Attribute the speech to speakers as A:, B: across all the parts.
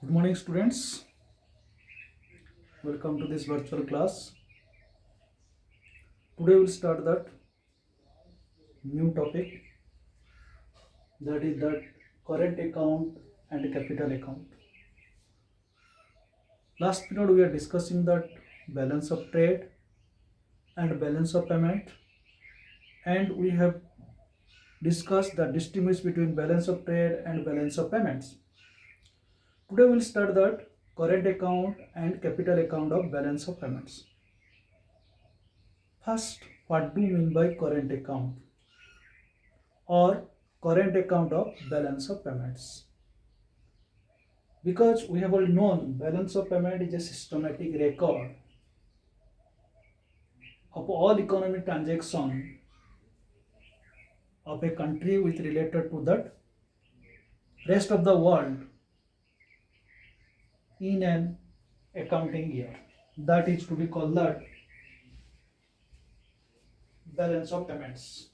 A: Good morning, students. Welcome to this virtual class. Today we'll start that new topic, that is that current account and capital account. Last period we are discussing that balance of trade and balance of payment, and we have discussed the distinguish between balance of trade and balance of payments. Today we'll start that current account and capital account of balance of payments. First, what do you mean by current account or current account of balance of payments? Because we have all known balance of payment is a systematic record of all economic transaction of a country with related to that rest of the world in an accounting year. That is to be called that balance of payments.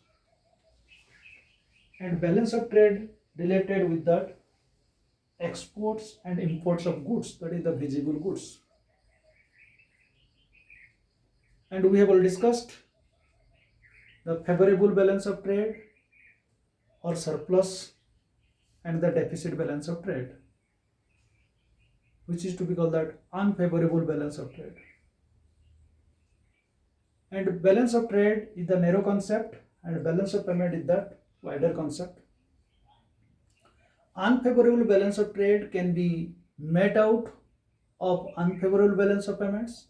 A: And balance of trade related with that exports and imports of goods, that is the visible goods. And we have all discussed the favorable balance of trade or surplus and the deficit balance of trade, which is to be called that unfavorable balance of trade. And balance of trade is the narrow concept and balance of payment is the wider concept. Unfavorable balance of trade can be met out of unfavorable balance of payments,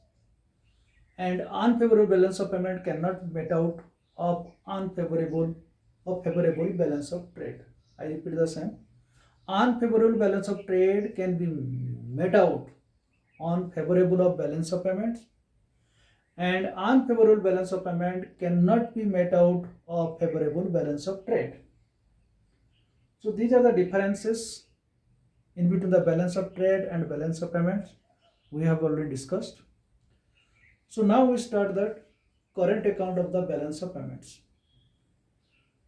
A: and unfavorable balance of payment cannot be met out of favorable balance of trade. I repeat the same. Unfavorable balance of trade can be met out on favorable of balance of payments, and unfavorable balance of payment cannot be met out of favorable balance of trade. So these are the differences in between the balance of trade and balance of payments we have already discussed. So now we start that current account of the balance of payments.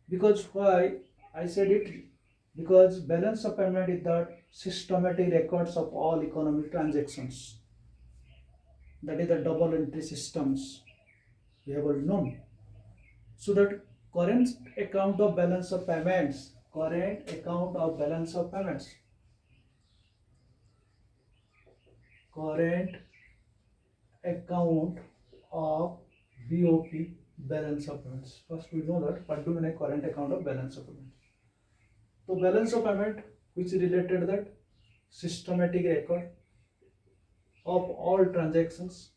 A: Because why I said it? Because balance of payment is the systematic records of all economic transactions. That is the double entry systems we have already known. So that current account of balance of payments, current account of balance of payments, current account of BOP, balance of payments. First we know that what do we mean current account of balance of payments. So balance of payment which is related that systematic record of all transactions.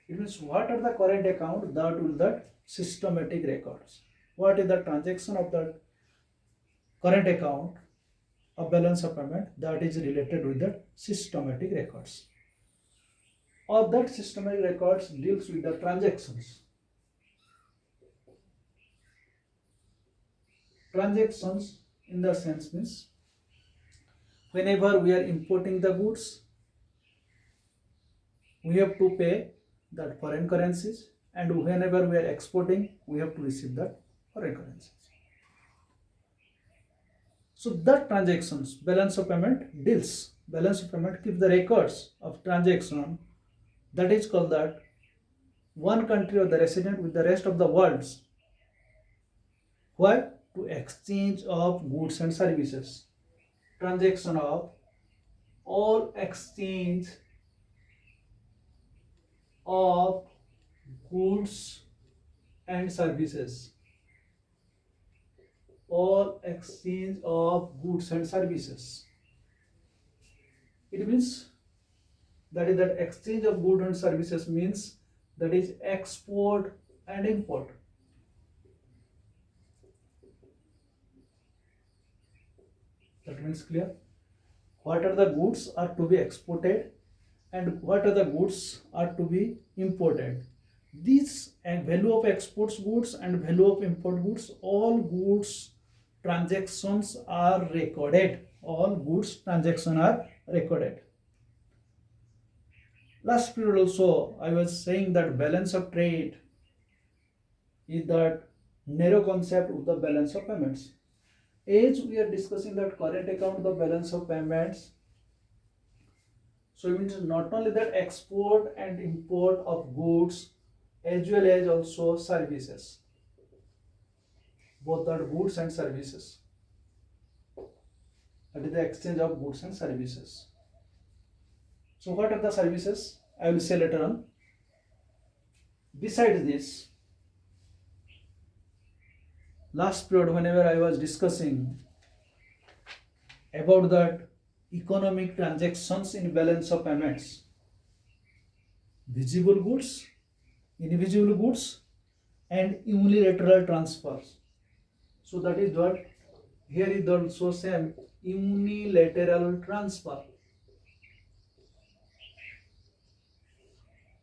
A: It means what are the current account that will that systematic records. What is the transaction of that current account of balance of payment that is related with the systematic records. Or that systematic records deals with the transactions. Transactions in the sense means whenever we are importing the goods, we have to pay that foreign currencies, and whenever we are exporting, we have to receive that foreign currencies. So that transactions, balance of payment deals, balance of payment keeps the records of transaction, that is called that one country or the resident with the rest of the world's. Why? To exchange of goods and services. Transaction of all exchange of goods and services. All exchange of goods and services. It means that is that exchange of goods and services means that is export and import. That means clear. What are the goods are to be exported and what are the goods are to be imported. These and value of exports goods and value of import goods, all goods transactions are recorded. All goods transactions are recorded. Last period also I was saying that balance of trade is that narrow concept of the balance of payments. As we are discussing that current account, the balance of payments So it means not only that export and import of goods as well as also services. Both are goods and services. That is the exchange of goods and services. So what are the services? I will say later on. Besides this, last period whenever I was discussing about that economic transactions in balance of payments, visible goods, invisible goods and unilateral transfers. So that is what here is also same, unilateral transfer,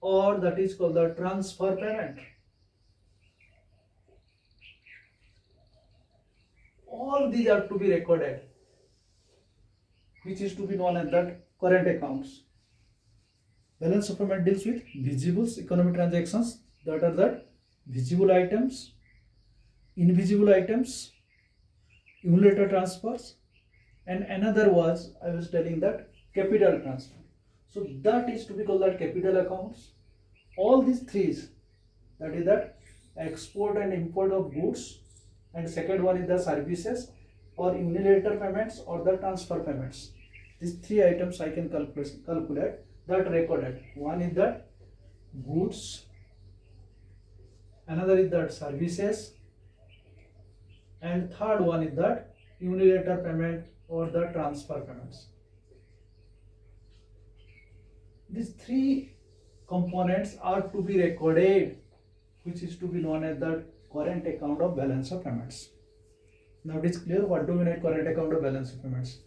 A: or that is called the transfer payment. All these are to be recorded, which is to be known as that current accounts. Balance of payment deals with visible economic transactions, that are the visible items, invisible items, unilateral transfers, and another was I was telling that capital transfer. So that is to be called that capital accounts. All these three, that is that export and import of goods, and second one is the services or unilateral payments or the transfer payments. These three items I can calculate that recorded. One is that goods, another is that services, and third one is that unilateral payment or the transfer payments. These three components are to be recorded, which is to be known as the current account of balance of payments. Now it is clear what do we need current account of balance of payments.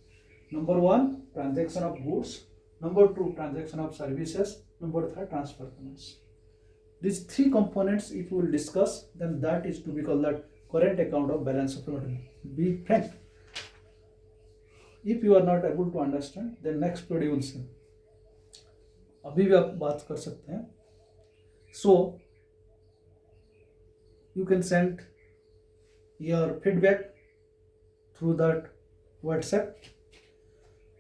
A: Number one, transaction of goods. Number two, transaction of services. Number three, transfer payments. These three components if we will discuss, then that is to be called that current account of balance of payment. Be frank. If you are not able to understand, then next period you will see. अभी भी आप बात कर सकते हैं. So you can send your feedback through that WhatsApp.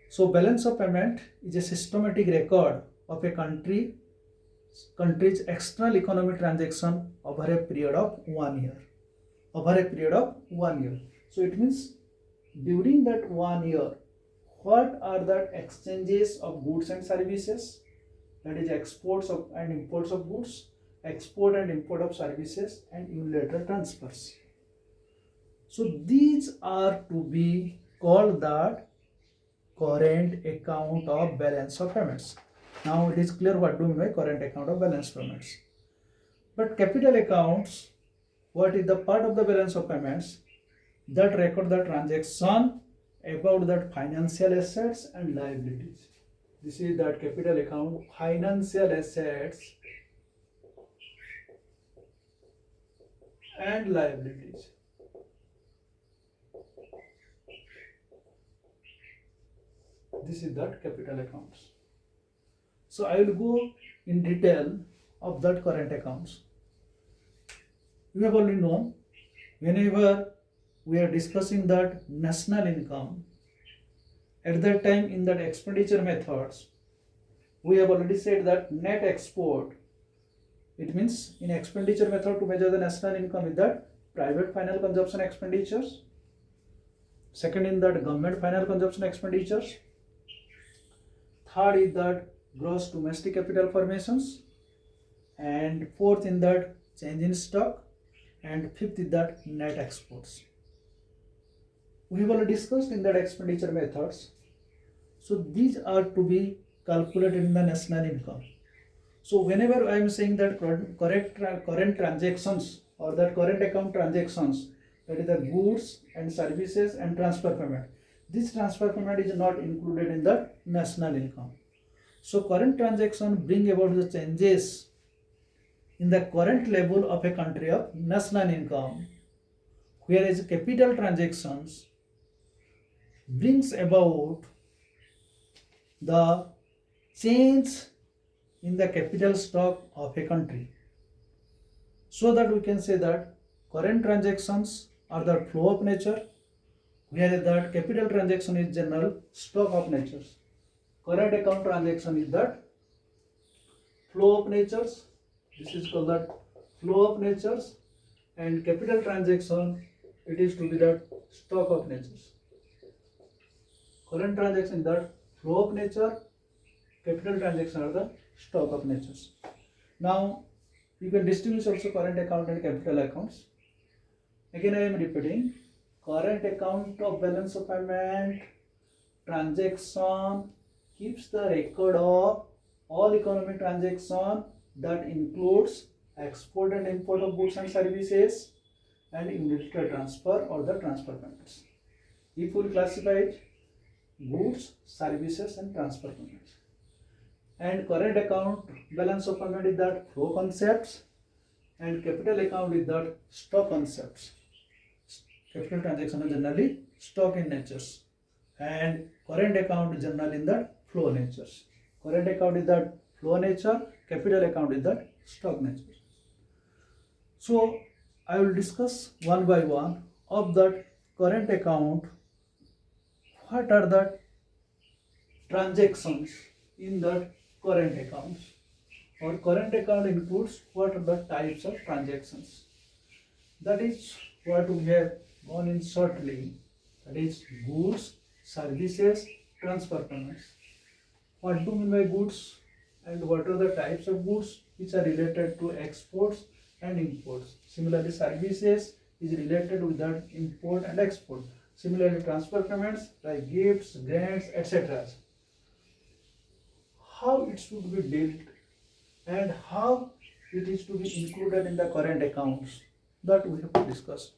A: So balance of payment is a systematic record of a country's external economic transaction over a period of 1 year. Over a period of 1 year. So it means during that 1 year, what are the exchanges of goods and services? That is exports of and imports of goods, export and import of services, and unilateral transfers. So these are to be called the current account of balance of payments. Now it is clear what do we mean by current account of balance payments. But capital accounts, what is the part of the balance of payments that record the transaction about that financial assets and liabilities. This is that capital account, financial assets and liabilities. This is that capital accounts. So I will go in detail of that current accounts. You have already known, whenever we are discussing that national income, at that time in that expenditure methods, we have already said that net export, it means in expenditure method to measure the national income is that private final consumption expenditures, second in that government final consumption expenditures, third is that gross domestic capital formations, and fourth in that change in stock, and fifth is that net exports. We have already discussed in that expenditure methods. So these are to be calculated in the national income. So whenever I am saying that current transactions or that current account transactions, that is the goods and services and transfer payment, this transfer payment is not included in the national income. So current transaction bring about the changes in the current level of a country of national income, whereas capital transactions brings about the change in the capital stock of a country. So that we can say that current transactions are the flow of nature, whereas that capital transaction is general stock of nature. current account transaction is that flow of natures. This is called that flow of natures, and capital transaction it is to be that stock of natures. Current transaction that flow of nature, capital transaction are the stock of natures. Now you can distinguish also current account and capital accounts. Again I am repeating, current account of balance of payment transaction keeps the record of all economic transaction that includes export and import of goods and services and unilateral transfer or the transfer payments. If we classify it, goods, services and transfer payments. And current account balance of payment is that flow concepts, and capital account is that stock concepts. Capital transaction are generally stock in natures, and current account is generally in that flow natures. Current account is that flow nature, capital account is that stock nature. So I will discuss one by one of that current account. What are the transactions in the current accounts? Or current account includes what are the types of transactions. That is what we have gone in shortly. That is goods, services, transfer payments. What do you mean by goods, and what are the types of goods which are related to exports and imports. Similarly, services is related with that import and export. Similarly, transfer payments like gifts, grants, etc. How it should be dealt and how it is to be included in the current accounts, that we have to discuss.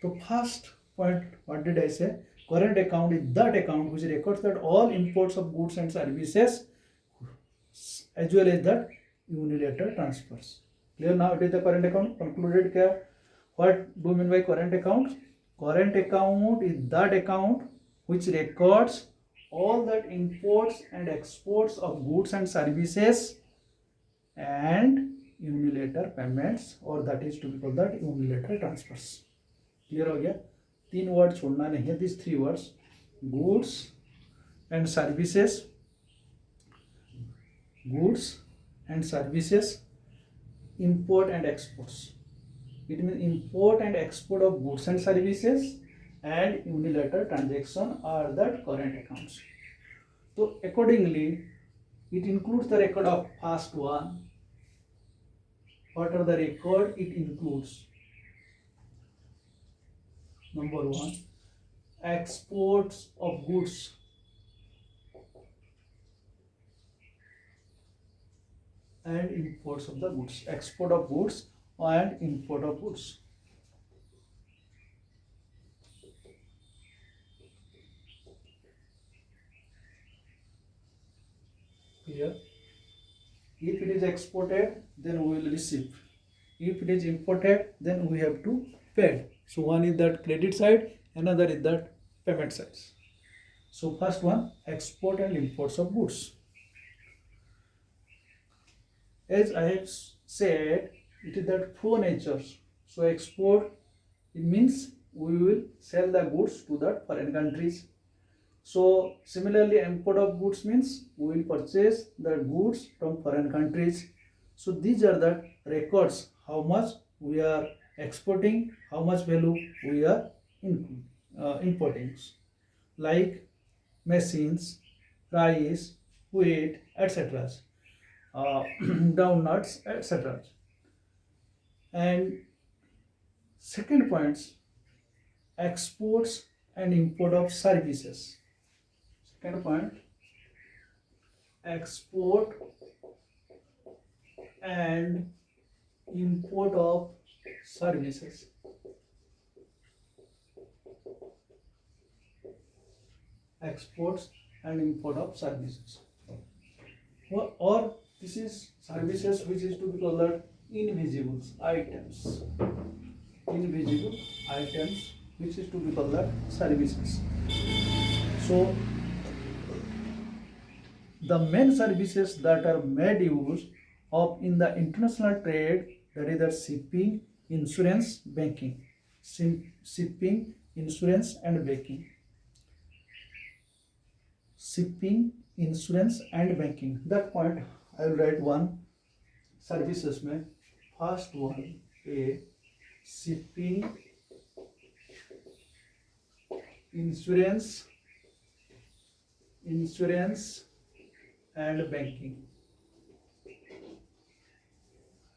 A: So first point, what did I say? Current account is that account which records that all imports of goods and services as well as that unilateral transfers. Clear now? It is the current account concluded. Care. What do you mean by current account? Current account is that account which records all that imports and exports of goods and services and unilateral payments, or that is to be called that unilateral transfers. Clear हो गया? तीन word छोड़ना नहीं है. These three words: goods and services, goods and services, import and exports. It means import and export of goods and services and unilateral transaction are the current accounts. So accordingly, it includes the record of first one. What are the record it includes? Number one, exports of goods. And imports of the goods. Export of goods and import of goods. Clear? If it is exported, then we will receive. If it is imported, then we have to pay. So one is that credit side, another is that payment side. So first one, export and imports of goods. As I have said, it is that flow nature. So export, it means we will sell the goods to the foreign countries. So similarly, import of goods means we will purchase the goods from foreign countries. So these are the records, how much we are exporting, how much value we are importing, like machines, rice, wheat, etc. Groundnuts, etc. And second point, exports and import of services. Second point, export and import of services. Exports and import of services. Or this is services which is to be called invisible items. Invisible items which is to be called services. So the main services that are made use of in the international trade, that is the shipping, insurance, banking. Shipping, insurance and banking. Shipping, insurance and banking. That point I will write one. Services में first one a shipping insurance and banking.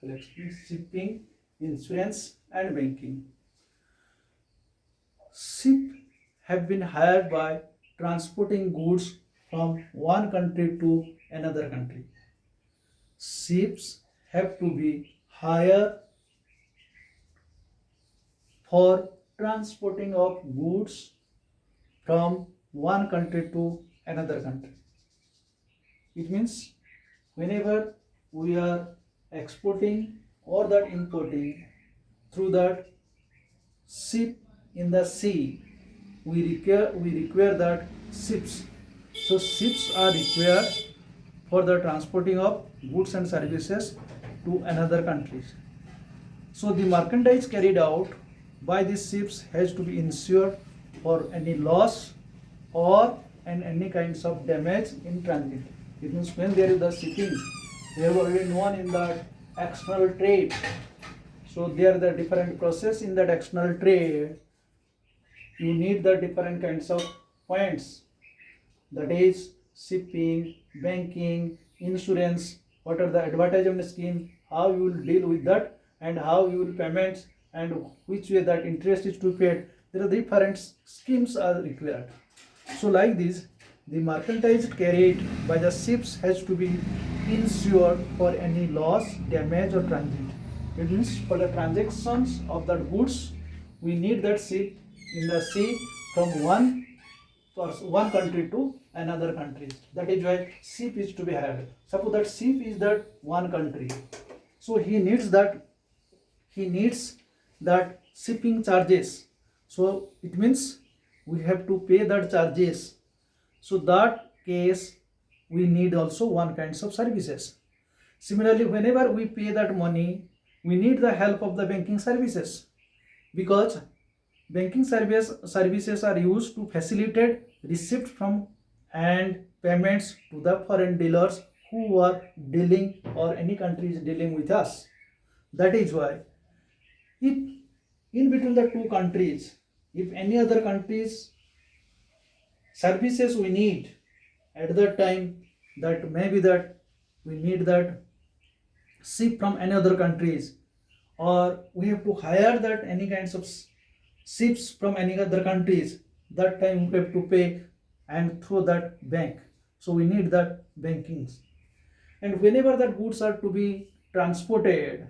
A: Shipping, insurance and banking. Ship have been hired by transporting goods from one country to another country. Ships have to be hired for transporting of goods from one country to another country. It means whenever we are exporting or that importing through that ship in the sea, we require that ships. So ships are required for the transporting of goods and services to another countries. So the merchandise carried out by these ships has to be insured for any loss or and any kinds of damage in transit. It means when there is the shipping, we have already known in that external trade. So there are the different process in that external trade. You need the different kinds of points. That is shipping, banking, insurance. What are the advertisement scheme? How you will deal with that, and how you will payments, and which way that interest is to be paid. There are different schemes are required. So like this, the merchandise carried by the ships has to be insured for any loss, damage or transit. It means for the transactions of the goods, we need that ship in the sea from one country to another country. That is why ship is to be hired. Suppose that ship is that one country, so he needs that shipping charges. So it means we have to pay that charges. So that case we need also one kinds of services. Similarly, whenever we pay that money, we need the help of the banking services, because banking services are used to facilitate receipt from and payments to the foreign dealers who are dealing or any country is dealing with us. That is why if in between the two countries, if any other countries services we need at that time, that maybe that we need that ship from any other countries, or we have to hire that any kinds of ships from any other countries, that time we have to pay and through that bank. So we need that bankings. And whenever that goods are to be transported,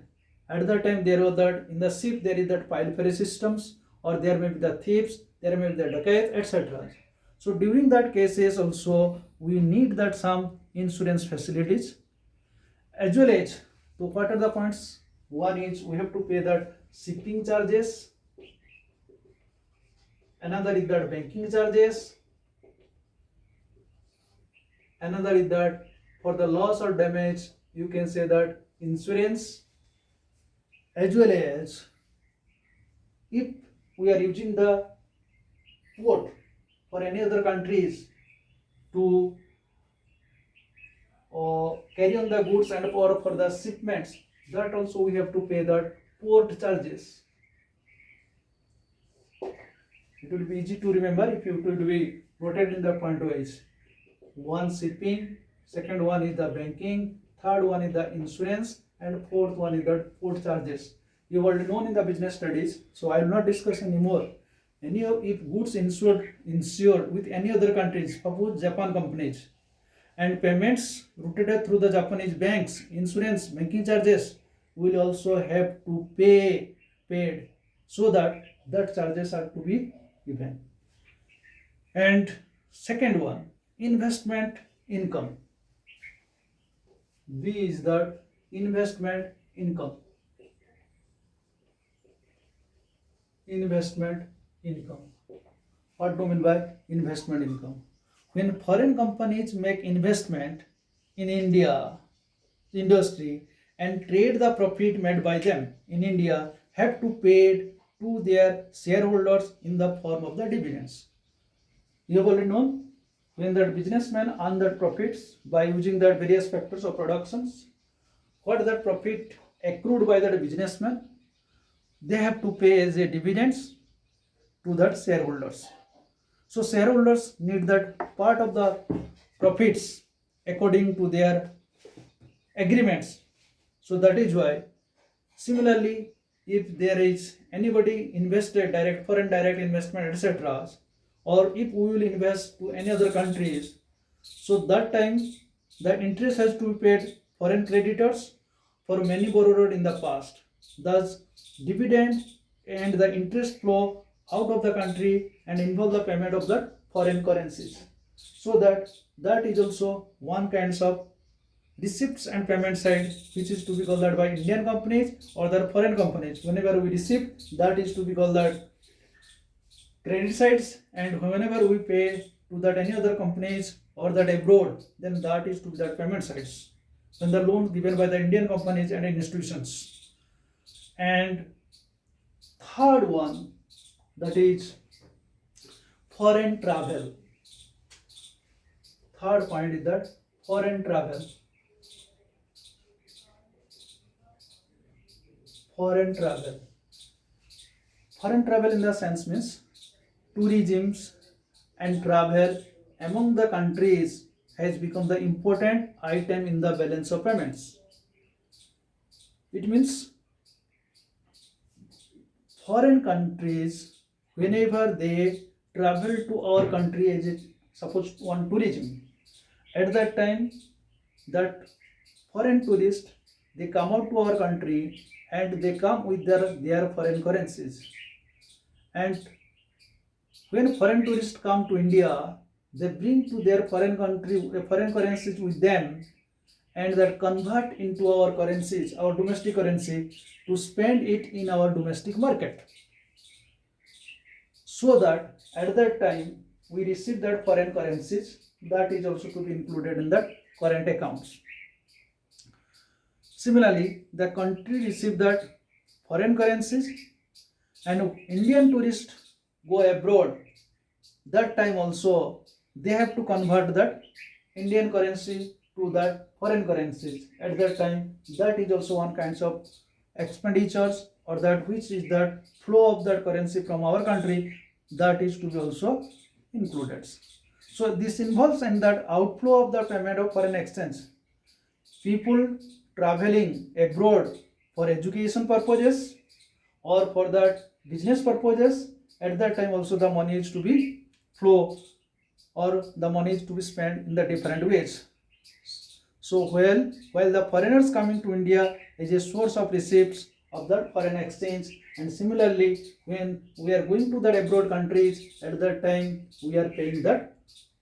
A: at that time there was that in the ship there is that pile ferry systems, or there may be the thieves, there may be the dacoits, etc. So during that cases also we need that some insurance facilities as well as. So what are the points? One is we have to pay that shipping charges, another is that banking charges, another is that for the loss or damage you can say that insurance, as well as if we are using the port for any other countries to carry on the goods and for the shipments, that also we have to pay that port charges. It will be easy to remember if you will be noted in the point wise. One shipping, second one is the banking, third one is the insurance, and fourth one is the port charges. You have already known in the business studies, so I will not discuss anymore. If goods insured with any other countries, suppose Japan companies, and payments routed through the Japanese banks, insurance, banking charges will also have to paid, so that charges are to be given. And second one, investment income. B is the investment income. Investment income. What do you mean by investment income? When foreign companies make investment in India industry and trade the profit made by them in India, have to pay to their shareholders in the form of the dividends. You have already known when that businessman earn that profits by using that various factors of productions, what that profit accrued by that businessman, they have to pay as a dividends to that shareholders. So shareholders need that part of the profits according to their agreements. So that is why, similarly, if there is anybody invested direct foreign direct investment, etc., or if we will invest to any other countries, so that time the interest has to be paid foreign creditors for many borrowed in the past. Thus, dividend and the interest flow out of the country and involve the payment of the foreign currencies. So that is also one kinds of receipts and payment side, which is to be called that by Indian companies or the foreign companies. Whenever we receive, that is to be called that credit sides, and whenever we pay to that any other companies or that abroad, then that is to be that payment sides. Then the loan given by the Indian companies and institutions. And third one, that is foreign travel. Third point is that foreign travel. Foreign travel. Foreign travel in the sense means tourism and travel among the countries has become the important item in the balance of payments. It means foreign countries, whenever they travel to our country as a suppose on tourism, at that time that foreign tourists, they come out to our country and they come with their foreign currencies. And when foreign tourists come to India, they bring to their foreign country foreign currencies with them, and that convert into our currencies, our domestic currency, to spend it in our domestic market. So that at that time we receive that foreign currencies, that is also to be included in the current accounts. Similarly, the country receive that foreign currencies, and Indian tourists go abroad, that time also they have to convert that Indian currency to that foreign currencies. At that time, that is also one kinds of expenditures, or that which is that flow of that currency from our country, that is to be also included. So this involves in that outflow of the payment of foreign exchange. People traveling abroad for education purposes or for that business purposes, at that time also the money is to be flow, or the money is to be spent in the different ways. So while the foreigners coming to India is a source of receipts of that foreign exchange, and similarly when we are going to that abroad countries, at that time we are paying that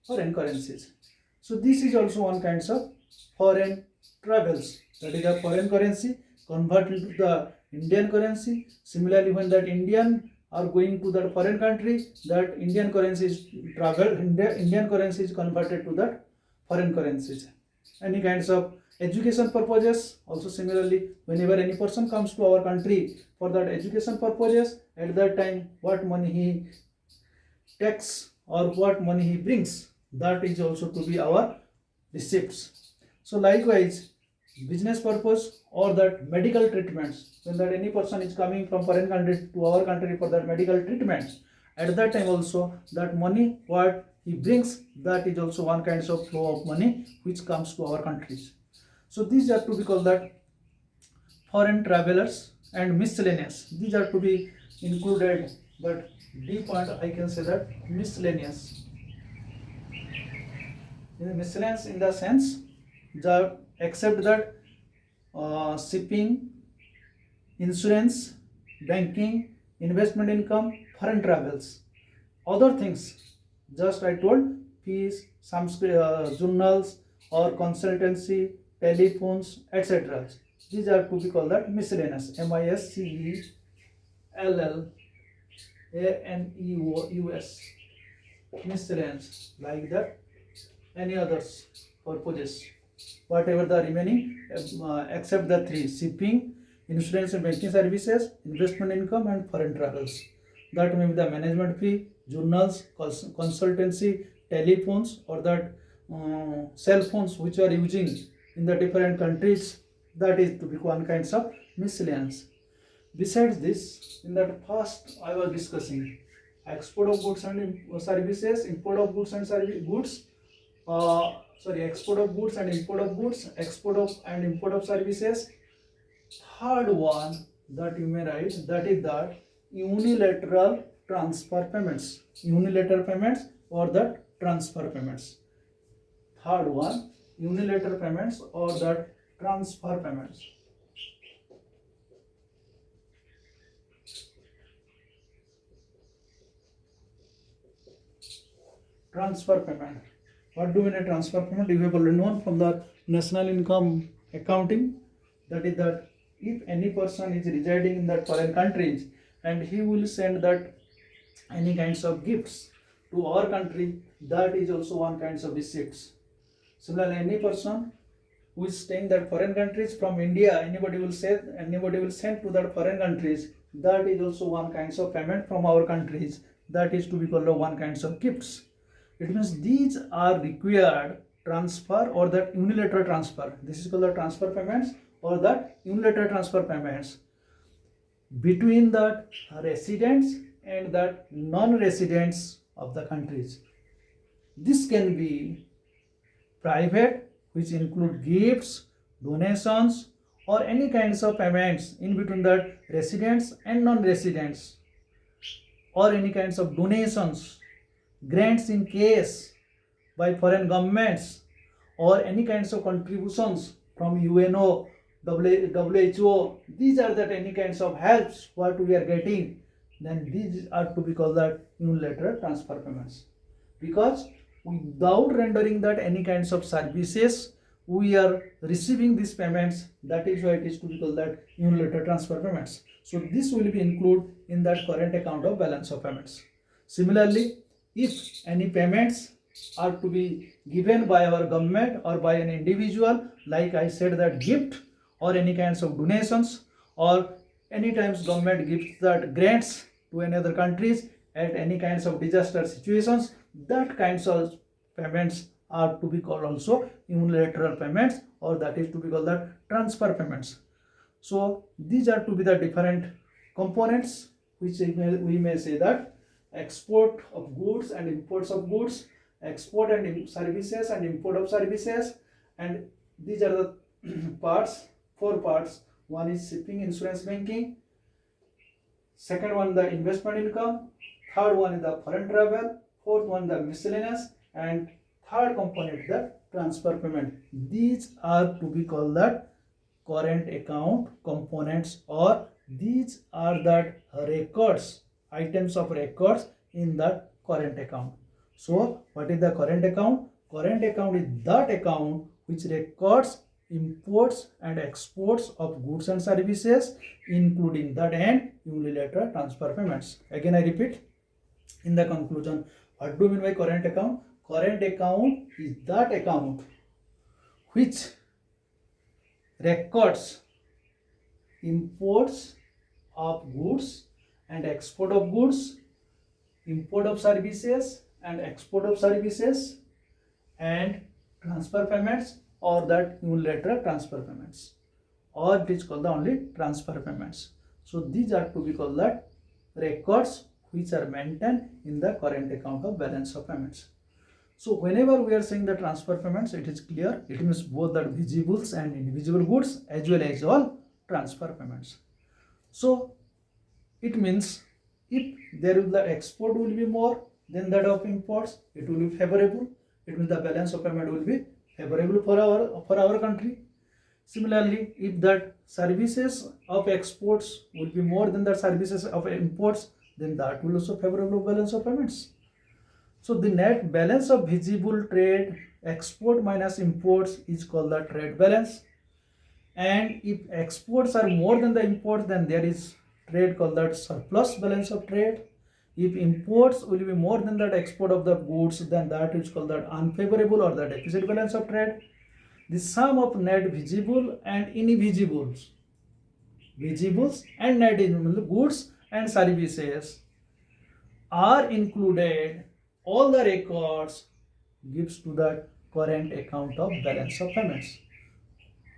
A: foreign currencies. So this is also one kinds of foreign travels, that is a foreign currency converted to the Indian currency. Similarly, when that Indian are going to that foreign country, that Indian currency is travel, Indian currency is converted to that foreign currencies. Any kinds of education purposes, also similarly, whenever any person comes to our country for that education purposes, at that time what money he takes or what money he brings, that is also to be our receipts. So likewise, business purpose or that medical treatments, when that any person is coming from foreign country to our country for that medical treatments, at that time also that money what he brings, that is also one kinds of flow of money which comes to our countries. So these are to be called that foreign travelers. And miscellaneous, these are to be included, but D point I can say that miscellaneous. Miscellaneous in the sense that except that shipping, insurance, banking, investment income, foreign travels, other things, just I told, fees, some journals or consultancy, telephones, etc. These are to be called that miscellaneous. MISCELLANEUS. Miscellaneous, like that any others purposes, whatever the remaining, except the three: shipping, insurance and banking services, investment income, and foreign travels. That may be the management fee, journals, consultancy, telephones or that cell phones which are using in the different countries, that is to be one kinds of miscellaneous. Besides this, in that past I was discussing export of goods and services, import of goods and goods, export of goods and import of goods, export of and import of services. Third one that you may write, that is that unilateral transfer payments, unilateral payments or the transfer payments. Third one, unilateral payments or the transfer payments. Transfer payment. What do we mean transfer payment? You have already known from the national income accounting, that is that if any person is residing in that foreign countries and he will send that any kinds of gifts to our country, that is also one kinds of receipts. Similarly, any person who is staying that foreign countries from India, anybody will send to that foreign countries, that is also one kinds of payment from our countries, that is to be called one kinds of gifts. It means these are required transfer or that unilateral transfer. This is called the transfer payments or that unilateral transfer payments between the residents and the non-residents of the countries. This can be private, which include gifts, donations, or any kinds of payments in between the residents and non-residents, or any kinds of donations, grants in cash by foreign governments, or any kinds of contributions from UNO, WHO. These are that any kinds of helps what we are getting, then these are to be called that unilateral transfer payments, because without rendering that any kinds of services we are receiving these payments, that is why it is to be called that unilateral transfer payments. So this will be included in that current account of balance of payments. Similarly, if any payments are to be given by our government or by an individual, like I said that gift or any kinds of donations, or any times government gives that grants to any other countries at any kinds of disaster situations, that kinds of payments are to be called also unilateral payments, or that is to be called the transfer payments. So these are to be the different components which we may say that export of goods and imports of goods, export and services and import of services, and these are the parts, 4 parts. One is shipping, insurance, banking. Second one the investment income. Third one is the foreign travel. Fourth one the miscellaneous, and third component the transfer payment. These are to be called that current account components, or these are that records, items of records in that current account. So what is the current account? Current account is that account which records imports and exports of goods and services, including that and unilateral transfer payments. Again I repeat, in the conclusion, what do you mean by current account? Current account is that account which records imports of goods and export of goods, import of services and export of services, and transfer payments or that unilateral transfer payments, or it is called the only transfer payments. So these are to be called that records which are maintained in the current account of balance of payments. So whenever we are saying the transfer payments, it is clear, it means both the visibles and invisible goods as well as all transfer payments. So it means if there is the export will be more than that of imports, it will be favorable. It means the balance of payment will be favorable for our country. Similarly, if that services of exports will be more than the services of imports, then that will also favorable balance of payments. So the net balance of visible trade, export minus imports, is called the trade balance. And if exports are more than the imports, then there is trade called that surplus balance of trade. If imports will be more than that export of the goods, then that is called that unfavorable or the deficit balance of trade. The sum of net visible and invisibles, visibles and net invisible goods and services are included all the records gives to that current account of balance of payments,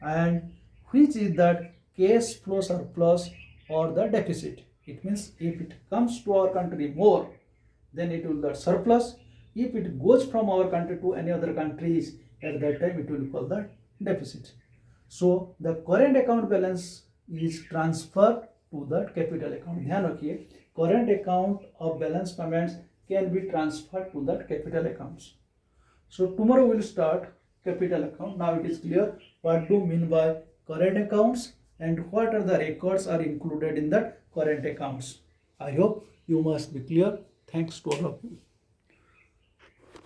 A: and which is that cash flow surplus or the deficit. It means if it comes to our country more, then it will that surplus. If it goes from our country to any other countries, at that time it will call that deficit. So the current account balance is transferred to that capital account. ध्यान रखिए, current account of balance payments can be transferred to that capital accounts. So tomorrow we will start capital account. Now it is clear what do mean by current accounts and what are the records are included in that current accounts. I hope you must be clear. Thanks to all of you.